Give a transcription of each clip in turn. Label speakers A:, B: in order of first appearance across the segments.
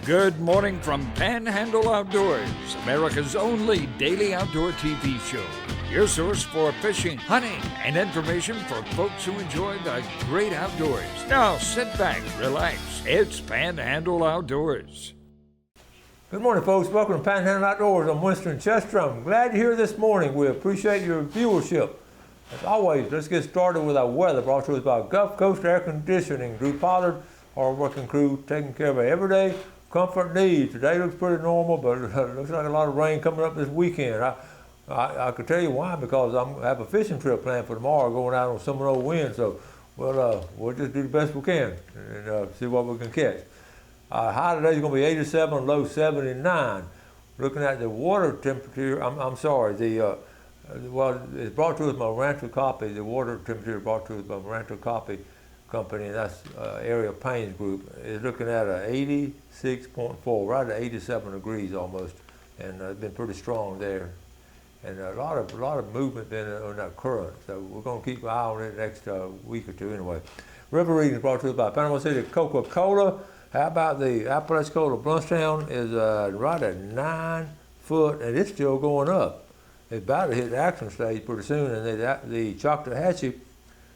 A: Good morning from Panhandle Outdoors, America's only daily outdoor TV show. Your source for fishing, hunting, and information for folks who enjoy the great outdoors. Now sit back, relax. It's Panhandle Outdoors.
B: Good morning, folks. Welcome to Panhandle Outdoors. I'm Winston Chester. I'm glad you're here this morning. We appreciate your viewership. As always, let's get started with our weather, brought to us by Gulf Coast Air Conditioning. Drew Pollard, hard-working crew, taking care of our everyday comfort needs. Today looks pretty normal, but it looks like a lot of rain coming up this weekend. I could tell you why, because I have a fishing trip planned for tomorrow, going out on Seminole wind. So we'll just do the best we can and see what we can catch. High today is going to be 87, low 79. Looking at the water temperature, it's brought to us by Rancho Copy. The water temperature is brought to us by Rancho Copy Company, and that's Area Paints Group. Is looking at a 86.4, right at 87 degrees almost, and it's been pretty strong there. And a lot of movement been on that current, so we're going to keep an eye on it next week or two anyway. River reading is brought to us by Panama City Coca-Cola. How about the Apalachicola Bluntstown is right at 9 foot, and it's still going up. It's about to hit the action stage pretty soon, and the Choctawhatchee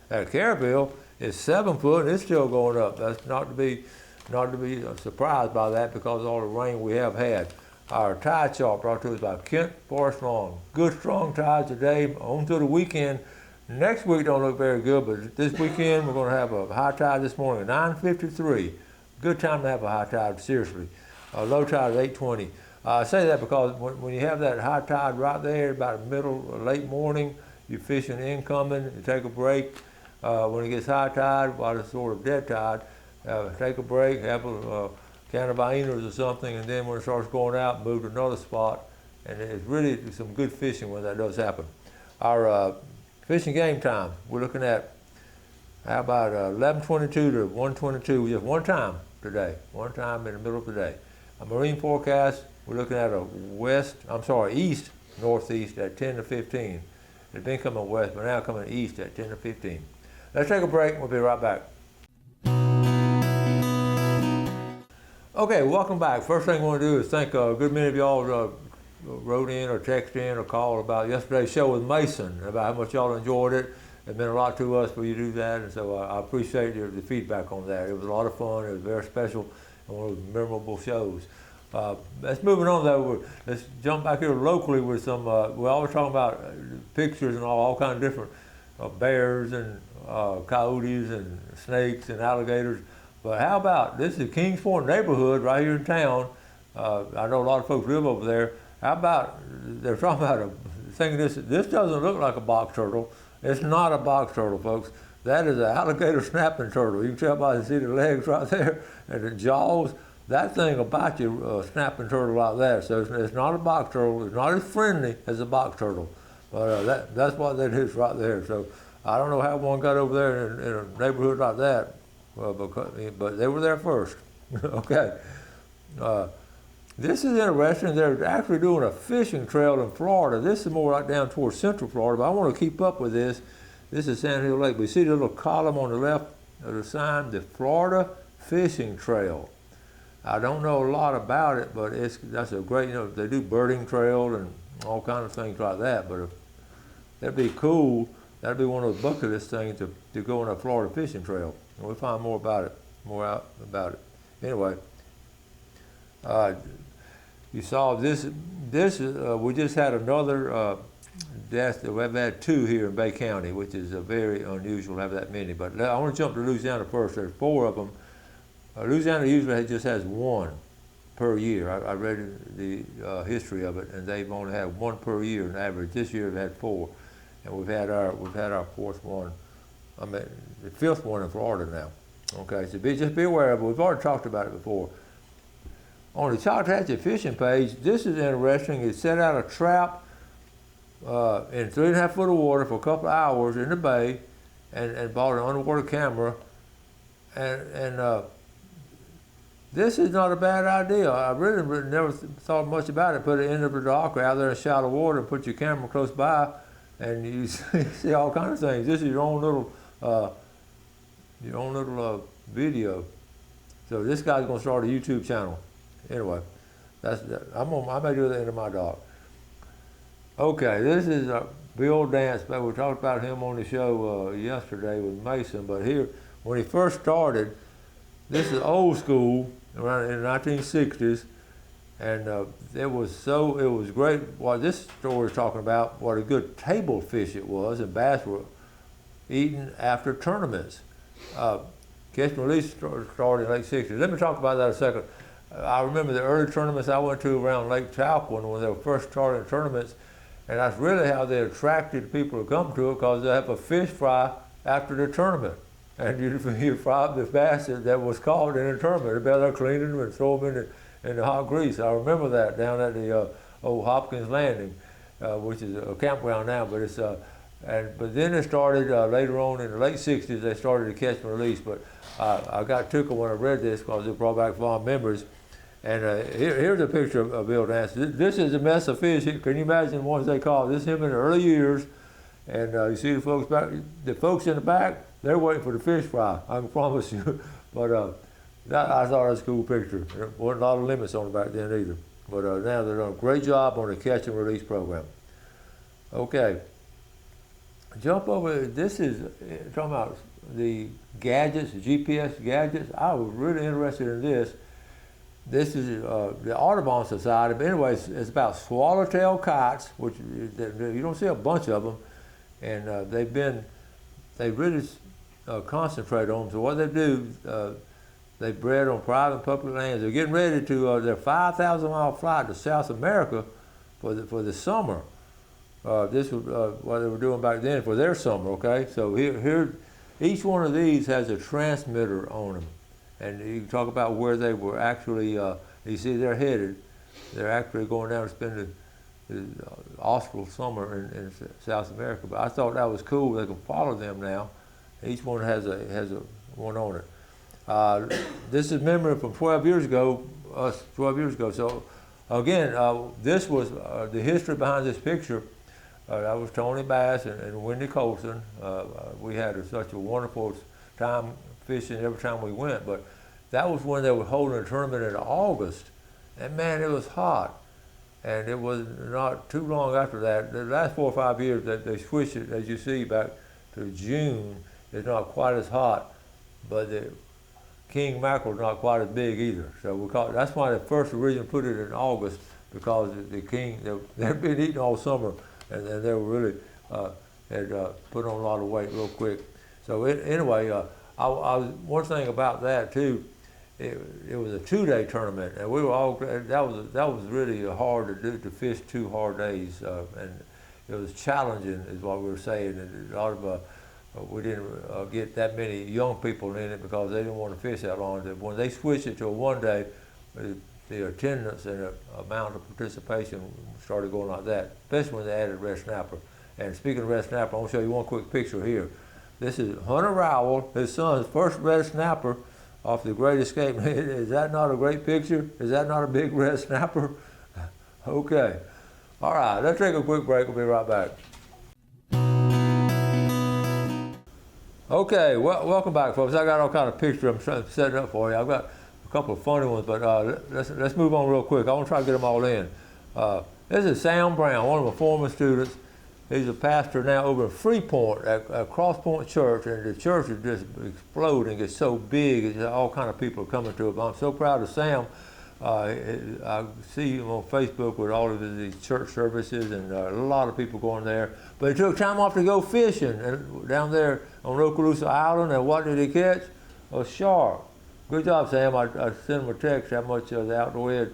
B: at Caryville is 7 foot, and it's still going up. That's not to be surprised by that, because of all the rain we have had. Our tide chart brought to us by Kent Forest Lawn. Good strong tides today on to the weekend. Next week don't look very good, but this weekend we're going to have a high tide this morning, 9:53. Good time to have a high tide, seriously. Low tide is 8:20. I say that because when you have that high tide right there, about the middle or late morning, you're fishing incoming, you take a break. When it gets high tide, while it's sort of dead tide, take a break, have a can of Viennas or something, and then when it starts going out, move to another spot. And it's really some good fishing when that does happen. Our fishing game time, we're looking at, how about 11:22 to 1:22, just one time today, one time in the middle of the day. A marine forecast, we're looking at a east northeast at 10 to 15. It's been coming west, but now coming east at 10 to 15. Let's take a break and we'll be right back. Okay, welcome back. First thing I want to do is thank a good many of y'all wrote in or texted in or called about yesterday's show with Mason, about how much y'all enjoyed it. It meant a lot to us for you to do that, and so I appreciate the feedback on that. It was a lot of fun. It was very special and one of those memorable shows. Let's moving on though. Let's jump back here locally with some. We're always talking about pictures and all kinds of different bears and coyotes and snakes and alligators. But how about, this is Kingsport neighborhood right here in town. I know a lot of folks live over there. How about, they're talking about thinking this doesn't look like a box turtle. It's not a box turtle, folks. That is an alligator snapping turtle. You can tell by see the legs right there and the jaws. That thing will bite you, a snapping turtle like that. So it's not a box turtle. It's not as friendly as a box turtle. But that's what that is right there. So I don't know how one got over there in a neighborhood like that, but they were there first. Okay. This is interesting. They're actually doing a fishing trail in Florida. This is more like down towards central Florida, but I want to keep up with this. This is Sand Hill Lake. We see the little column on the left of the sign, the Florida Fishing Trail. I don't know a lot about it, but that's a great, they do birding trail and all kinds of things like that, but that'd be cool. That'd be one of those bucket list things to go on a Florida fishing trail. And we'll find more out about it. Anyway, you saw this we just had another death. We've had 2 here in Bay County, which is very unusual to have that many. But I want to jump to Louisiana first. There's 4 of them. Louisiana usually just has 1 per year. I read the history of it, and they've only had 1 per year on average. This year we've had 4, and we've had our 4th one. I mean, the 5th one in Florida now. Okay, so just be aware of it. We've already talked about it before. On the Choctawhatchee fishing page, this is interesting. It set out a trap in 3.5 foot of water for a couple of hours in the bay, and bought an underwater camera, and this is not a bad idea. I really never thought much about it. Put it in the dock out there in shallow water, and put your camera close by, and you see all kinds of things. This is your own little video. So this guy's going to start a YouTube channel. anyway, I may do that into my doc. Okay, this is Bill Dance. We talked about him on the show yesterday with Mason, but here, when he first started, this is old school, around in the 1960s, and it was great. What this story is talking about, what a good table fish it was, and bass were eaten after tournaments. Catch and release started in late 60s. Let me talk about that a second. I remember the early tournaments I went to around Lake Talquin when they were first starting tournaments, and that's really how they attracted people to come to it, because they have a fish fry after the tournament. And you fry up the bass that was caught in the tournament. They'd be there cleaning them and throw them in the hot grease. I remember that down at the old Hopkins Landing, which is a campground now, but it's but then it started later on in the late 60s, they started to catch and release. But I got tickled when I read this because it brought back fond memories. And here's a picture of Bill Dance. This is a mess of fish. Can you imagine the ones they caught? This is him in the early years. And you see the folks back, the folks in the back, they're waiting for the fish fry, I can promise you. But I thought that was a cool picture. There wasn't a lot of limits on it back then either. But now they're doing a great job on the catch and release program. Okay. Jump over, this is talking about the gadgets, the GPS gadgets. I was really interested in this. This is the Audubon Society, but anyways, it's about swallowtail kites, which you don't see a bunch of them, and they really concentrate on them. So what they do, they bred on private and public lands. They're getting ready to their 5,000-mile flight to South America for the summer. This was what they were doing back then for their summer, okay? So here, each one of these has a transmitter on them. And you can talk about where they were actually, you see they're headed. They're actually going down to spend the austral summer in South America. But I thought that was cool. They can follow them now. Each one has a one on it. This is memory from 12 years ago, 12 years ago. So again, this was the history behind this picture. That was Tony Bass and Wendy Colson. We had such a wonderful time fishing every time we went, but that was when they were holding a tournament in August, and man, it was hot. And it was not too long after that, the last 4 or 5 years, that they switched it, as you see, back to June. It's not quite as hot, but the king mackerel is not quite as big either. So that's why they first originally put it in August, because the king, they'd been eating all summer, and they were really had put on a lot of weight real quick. So anyway, one thing about that too, it was a 2-day tournament, and we were all, that was really hard to do, to fish 2 hard days, and it was challenging, is what we were saying. And a lot of we didn't get that many young people in it because they didn't want to fish that long. When they switched it to a 1-day, the attendance and the amount of participation started going like that, especially when they added red snapper. And speaking of red snapper, I want to show you one quick picture here. This is Hunter Rowell, his son's first red snapper off the Great Escape. Is that not a great picture? Is that not a big red snapper? Okay. All right, let's take a quick break. We'll be right back. Okay, welcome back, folks. I got all kind of pictures I'm setting up for you. I've got a couple of funny ones, but let's move on real quick. I want to try to get them all in. This is Sam Brown, one of my former students. He's a pastor now over in Freeport at Cross Point Church, and the church is just exploding. It's so big, all kind of people are coming to it. But I'm so proud of Sam. I see him on Facebook with all of these church services, and a lot of people going there. But he took time off to go fishing and down there on Rocalusa Island, and what did he catch? A shark. Good job, Sam. I sent him a text how much the outdoor ed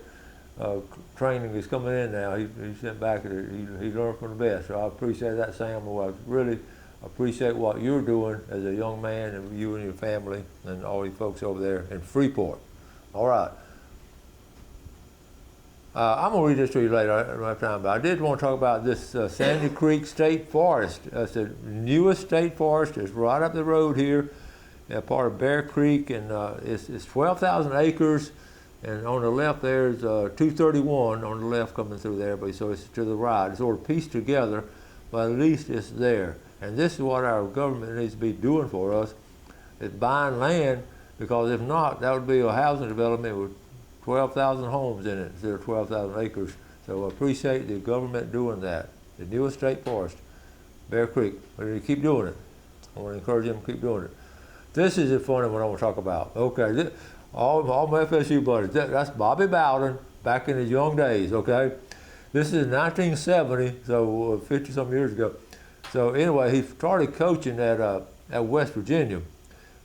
B: training is coming in now. He sent back, he learned from the best. So I appreciate that, Sam. I really appreciate what you're doing as a young man, and you and your family and all you folks over there in Freeport. All right. I'm going to read this to you later. I don't have time, but I did want to talk about this Sandy Creek State Forest. It's the newest state forest. It's right up the road here, part of Bear Creek, and it's 12,000 acres. And on the left there's 231 on the left coming through there, but so it's to the right. It's sort of pieced together, but at least it's there. And this is what our government needs to be doing for us, is buying land, because if not, that would be a housing development with 12,000 homes in it instead of 12,000 acres. So I appreciate the government doing that. The newest state forest, Bear Creek. But they keep doing it. I want to encourage them to keep doing it. This is a funny one I want to talk about. Okay, all my FSU buddies. That's Bobby Bowden back in his young days. Okay, this is 1970, so 50-some years ago. So anyway, he started coaching at West Virginia.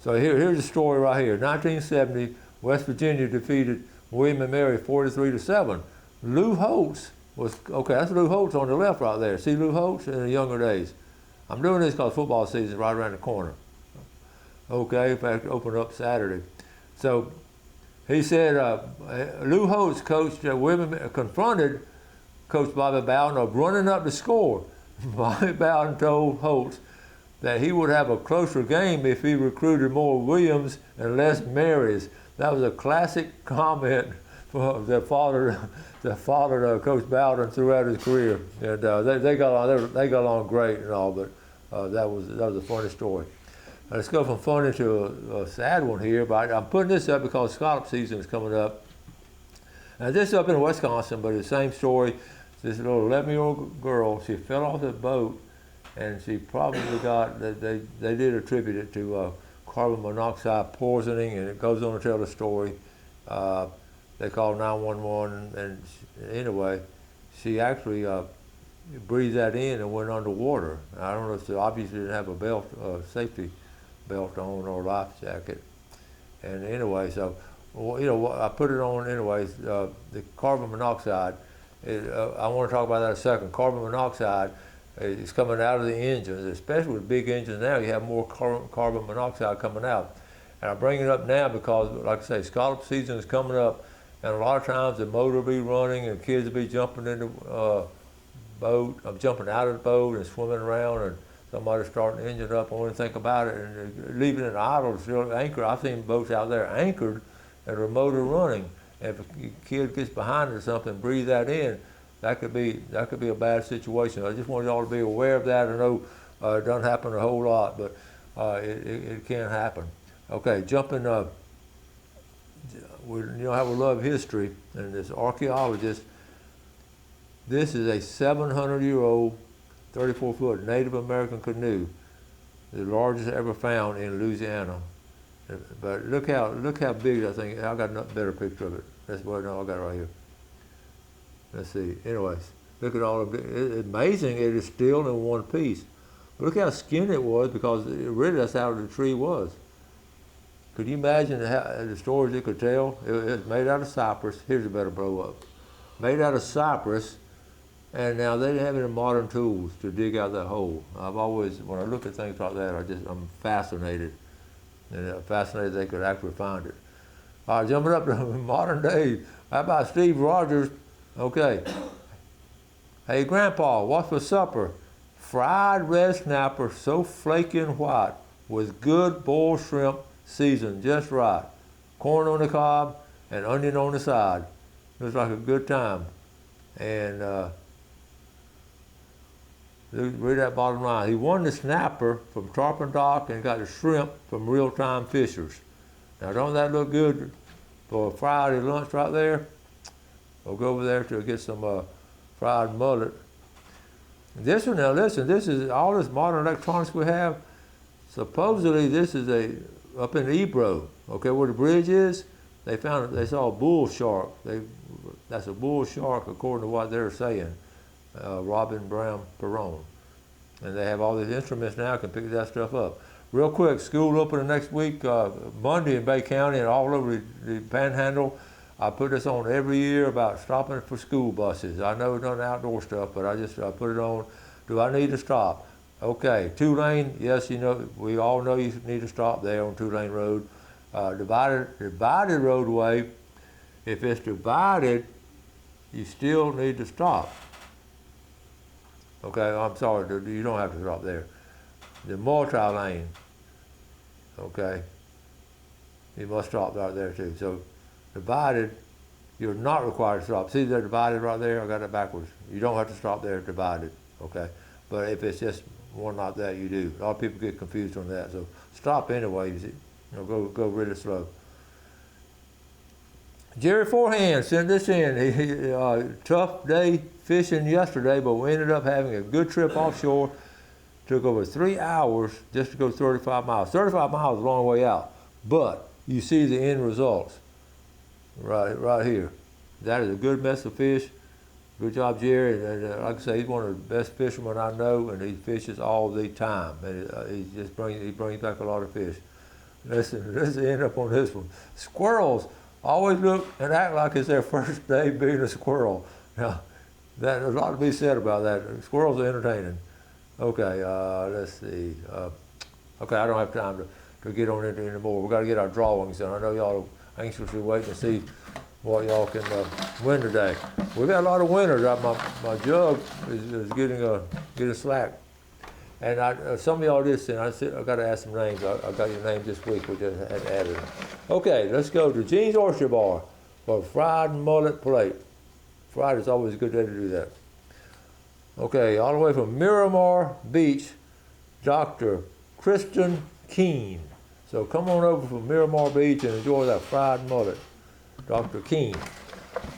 B: So here's the story right here. 1970, West Virginia defeated William and Mary 43-7. Lou Holtz was, okay, that's Lou Holtz on the left right there. See Lou Holtz in the younger days. I'm doing this because football season is right around the corner. Okay, in fact, open up Saturday. So he said Lou Holtz coached confronted Coach Bobby Bowden of running up the score. Bobby Bowden told Holtz that he would have a closer game if he recruited more Williams and less Marys. That was a classic comment that followed Coach Bowden throughout his career, and they got along great and all. But that was a funny story. Now, let's go from funny to a sad one here. But I'm putting this up because scallop season is coming up. Now this is up in Wisconsin, but it's the same story. This little 11-year-old girl, she fell off the boat, and she probably got, they did attribute it to carbon monoxide poisoning, and it goes on to tell the story. They called 911, and anyway, she actually breathed that in and went underwater. I don't know if she obviously didn't have a belt, safety belt on or life jacket. And anyway, so, I put it on anyways, the carbon monoxide. I want to talk about that in a second. Carbon monoxide is coming out of the engines, especially with big engines now. You have more carbon monoxide coming out. And I bring it up now because, like I say, scallop season is coming up, and a lot of times the motor will be running and kids will be jumping in the boat. I'm jumping out of the boat and swimming around, and somebody's starting the engine up. I want to think about it, and leaving it idle, still anchored. I've seen boats out there anchored and the motor running. If a kid gets behind it or something, breathe that in, that could be a bad situation. I just want y'all to be aware of that. I know it doesn't happen a whole lot, but it can happen. Okay, jumping. How we love history, and this archaeologist. This is a 700-year-old, 34-foot Native American canoe, the largest ever found in Louisiana. But look how big that thing is. I got a better picture of it. That's what I got right here. Let's see. Anyways, look at all of it. It's amazing it is still in one piece. But look how skinny it was, because really that's how the tree was. Could you imagine the stories it could tell? It's made out of cypress. Here's a better blow up. Made out of cypress, and now they didn't have any modern tools to dig out that hole. I've always, when I look at things like that, I'm fascinated. And fascinated they could actually find it. All right, jumping up to modern day. How about Steve Rogers? Okay. Hey, Grandpa, what's for supper? Fried red snapper, so flaky and white, with good boiled shrimp, seasoned just right. Corn on the cob and onion on the side. Looks like a good time. And read that bottom line. He won the snapper from Tarpon Dock and got the shrimp from Real Time Fishers. Now, don't that look good for a Friday lunch right there? We'll go over there to get some fried mullet. This one, now listen, this is all this modern electronics we have. Supposedly, this is up in Ebro, okay, where the bridge is. They saw a bull shark. That's a bull shark, according to what they're saying. Robin Brown Perron. And they have all these instruments now, can pick that stuff up. Real quick, school opening next week, Monday in Bay County and all over the Panhandle. I put this on every year about stopping for school buses. I know it's not outdoor stuff, but I put it on. Do I need to stop? Okay, 2-lane, yes, we all know you need to stop there on 2-lane road. Divided roadway, if it's divided, you still need to stop. Okay, I'm sorry, you don't have to stop there. The multi-lane, okay, you must stop right there too. So divided, you're not required to stop. See, they're divided right there. I got it backwards. You don't have to stop there, divided, okay? But if it's just one like that, you do. A lot of people get confused on that. So stop anyway, go really slow. Jerry Forehand sent this in. Tough day fishing yesterday, but we ended up having a good trip offshore. Took over 3 hours just to go 35 miles. 35 miles is a long way out, but you see the end results right here. That is a good mess of fish. Good job, Jerry. And like I say, he's one of the best fishermen I know, and he fishes all the time. And he brings back a lot of fish. Let's end up on this one. Squirrels always look and act like it's their first day being a squirrel. Now, there's a lot to be said about that. Squirrels are entertaining. Okay, let's see. Okay, I don't have time to get on into anymore. We've got to get our drawings done. I know y'all are anxiously waiting to see what y'all can win today. We've got a lot of winners. My jug is getting slack. And some of y'all did send. I got to ask some names. I got your names this week. We just had added them. Okay, let's go to Gene's Oyster Bar for fried mullet plate. Friday is always a good day to do that. Okay, all the way from Miramar Beach, Dr. Kristen Keene. So come on over from Miramar Beach and enjoy that fried mullet, Dr. Keene.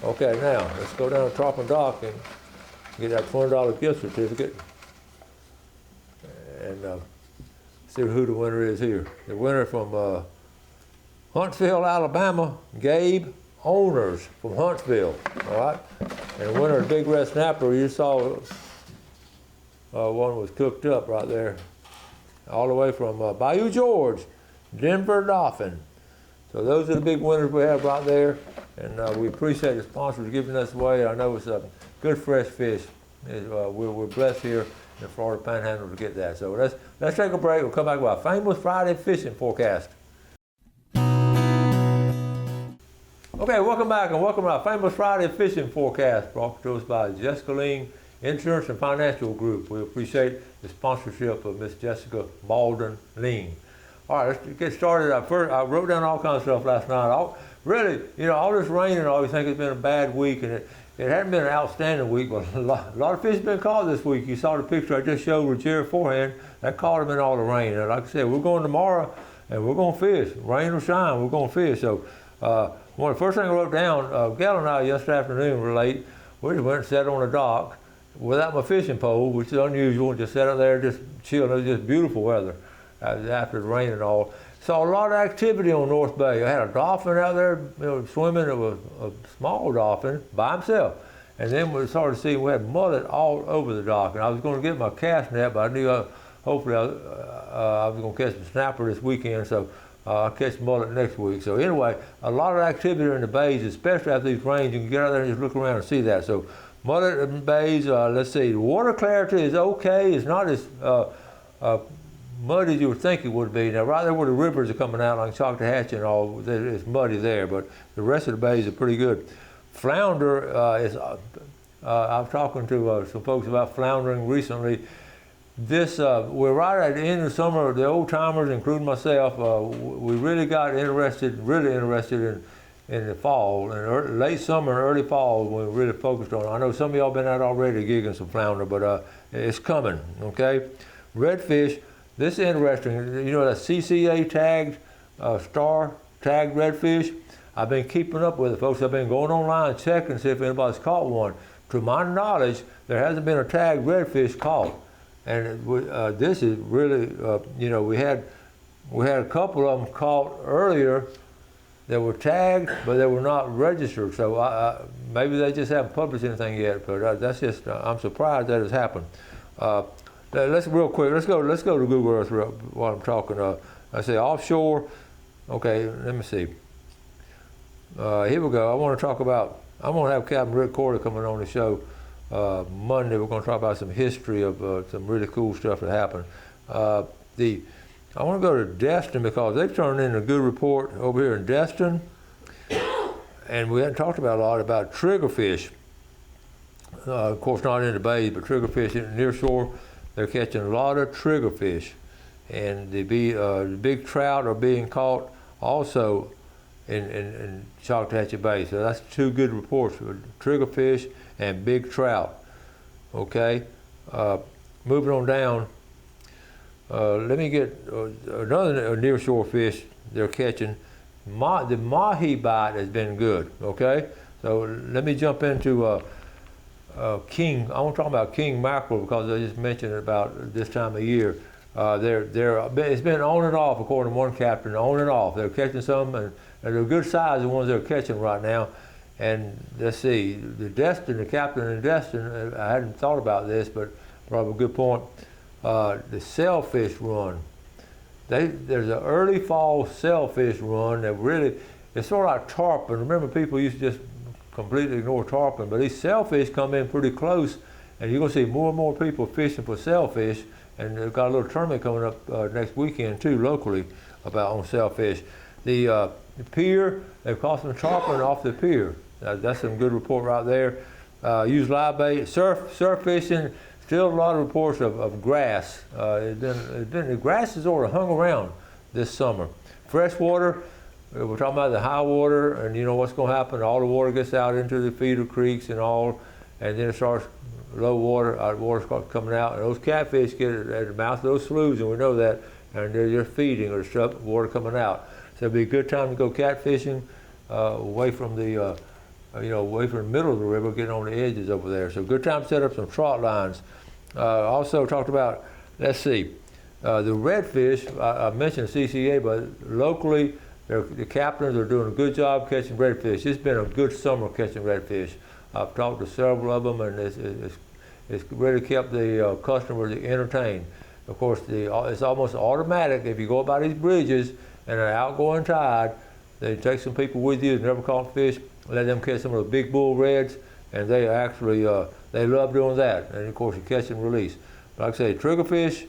B: Okay, now let's go down to Tarpon Dock and get that $20 gift certificate and see who the winner is here. The winner from Huntsville, Alabama, Gabe Owners from Huntsville, all right? And the winner of the Big Red Snapper, you saw one was cooked up right there, all the way from Bayou George, Denver Dolphin. So those are the big winners we have right there, and we appreciate the sponsors giving us away. I know it's a good fresh fish. We're blessed here in the Florida Panhandle to get that. So let's take a break. We'll come back with our famous Friday fishing forecast. Okay, welcome back and welcome to our famous Friday fishing forecast brought to us by Jessica Ling Insurance and Financial Group. We appreciate the sponsorship of Miss Jessica Malden Ling. All right, let's get started. I wrote down all kinds of stuff last night. Really, all this rain and all, you think it's been a bad week, and it hadn't been an outstanding week, but a lot of fish have been caught this week. You saw the picture I just showed with Jerry Forehand. That caught him in all the rain. And like I said, we're going tomorrow, and we're going to fish. Rain or shine, we're going to fish. So one of the first things I wrote down, Gal and I yesterday afternoon were late. We just went and sat on the dock without my fishing pole, which is unusual. Just sat out there, just chilling. It was just beautiful weather after the rain and all. Saw a lot of activity on North Bay. I had a dolphin out there swimming. It was a small dolphin by himself. And then we started seeing we had mullet all over the dock. And I was going to get my cast net, but I knew hopefully I was going to catch some snapper this weekend. So I'll catch mullet next week. So anyway, a lot of activity in the bays, especially after these rains. You can get out there and just look around and see that. So mullet in the bays, let's see, the water clarity is okay. It's not as muddy as you would think it would be. Now, right there where the rivers are coming out, like Choctahatchee and all, it's muddy there, but the rest of the bays are pretty good. Flounder is, I'm talking to some folks about floundering recently. We're right at the end of summer. The old timers, including myself, we really got interested in the fall, and late summer and early fall when we really focused on it. I know some of y'all been out already gigging some flounder, but it's coming, okay? Redfish, this is interesting. You know that CCA tagged, star tagged redfish? I've been keeping up with it, folks. I've been going online checking to see if anybody's caught one. To my knowledge, there hasn't been a tagged redfish caught. And this is really, we had a couple of them caught earlier that were tagged, but they were not registered. So maybe they just haven't published anything yet. But that's just, I'm surprised that has happened. Let's real quick. Let's go to Google Earth while I'm talking. I say offshore. Okay, let me see. Here we go. I want to talk about. I'm going to have Captain Rick Corder coming on the show Monday. We're going to talk about some history of some really cool stuff that happened. I want to go to Destin because they've turned in a good report over here in Destin, and we hadn't talked about a lot about triggerfish. Of course, not in the bay, but triggerfish near shore. They're catching a lot of triggerfish, and the big trout are being caught also in Choctahatchee Bay. So that's two good reports for triggerfish and big trout. Okay, moving on down. Let me get another near shore fish they're catching The mahi bite has been good, okay? So let me jump into king. I want to talk about king mackerel because I just mentioned it about this time of year. It's been on and off, according to one captain, on and off. They're catching some, and they're good size, the ones they're catching right now. And let's see, the captain in Destin, I hadn't thought about this, but probably a good point. The sailfish run. There's an early fall sailfish run that really, it's sort of like tarpon. Remember, people used to just completely ignore tarpon, but these sailfish come in pretty close, and you're going to see more and more people fishing for sailfish. And they've got a little tournament coming up next weekend too, locally, on sailfish. The pier, they've caught some tarpon off the pier. That's some good report right there. Use live bait, surf fishing. Still a lot of reports of grass. The grass has sort of hung around this summer. Freshwater, we're talking about the high water, and you know what's going to happen. All the water gets out into the feeder creeks and all, and then it starts low water. Water starts coming out, and those catfish get at the mouth of those sloughs, and we know that, and they're just feeding or stuff, water coming out. So it'd be a good time to go catfishing away from the away from the middle of the river, getting on the edges over there. So good time to set up some trot lines. Also talked about, let's see, the redfish. I mentioned CCA, but locally, the captains are doing a good job catching redfish. It's been a good summer catching redfish. I've talked to several of them, and it's really kept the customers entertained. Of course, it's almost automatic. If you go by these bridges and an outgoing tide, they take some people with you that never caught fish, let them catch some of the big bull reds, and they actually they love doing that. And of course, you catch and release. But like I say, triggerfish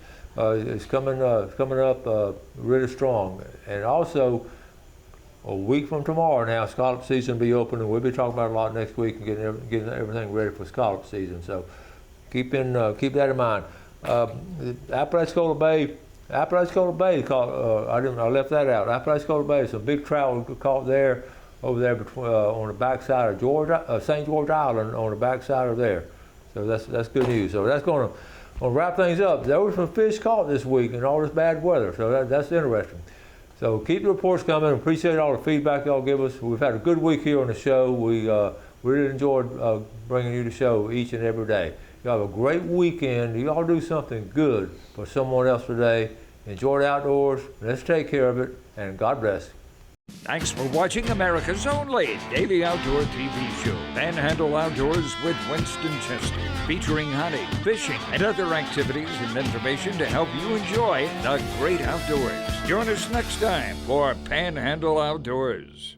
B: is coming up really strong. And also, a week from tomorrow now, scallop season will be open, and we'll be talking about it a lot next week and getting everything ready for scallop season. So keep that in mind. Apalachicola Bay, I left that out. Apalachicola Bay, some big trout were caught there, over there on the backside of St. George Island, on the backside of there. So that's good news. So that's going to wrap things up. There were some fish caught this week in all this bad weather, so that's interesting. So keep the reports coming. Appreciate all the feedback y'all give us. We've had a good week here on the show. We really enjoyed bringing you the show each and every day. Y'all have a great weekend. Y'all do something good for someone else today. Enjoy the outdoors. Let's take care of it, and God bless.
A: Thanks for watching America's only daily outdoor TV show, Panhandle Outdoors with Winston Chester, featuring hunting, fishing, and other activities and information to help you enjoy the great outdoors. Join us next time for Panhandle Outdoors.